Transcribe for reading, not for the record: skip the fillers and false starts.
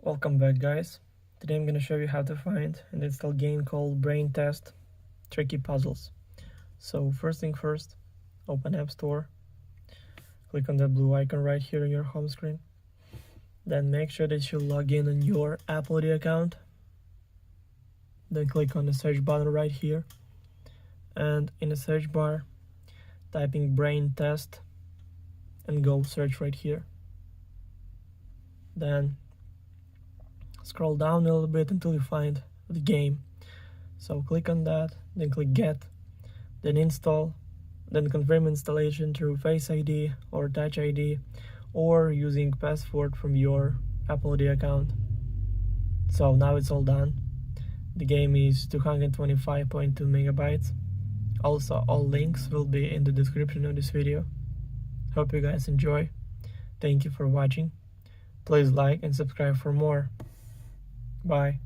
Welcome back, guys. Today I'm going to show you how to find and install a game called Brain Test Tricky Puzzles. So first thing first, open App Store, click on the blue icon right here on your home screen. Then make sure that you log in on your Apple ID account. Then click on the search button right here, and in the search bar type in Brain Test and go search right here. Then scroll down a little bit until you find the game. So click on that, then click Get, then Install, then confirm installation through Face ID or Touch ID or using password from your Apple ID account. So now it's all done. The game is 225.2 megabytes. Also, all links will be in the description of this video. Hope you guys enjoy. Thank you for watching. Please like and subscribe for more. Bye.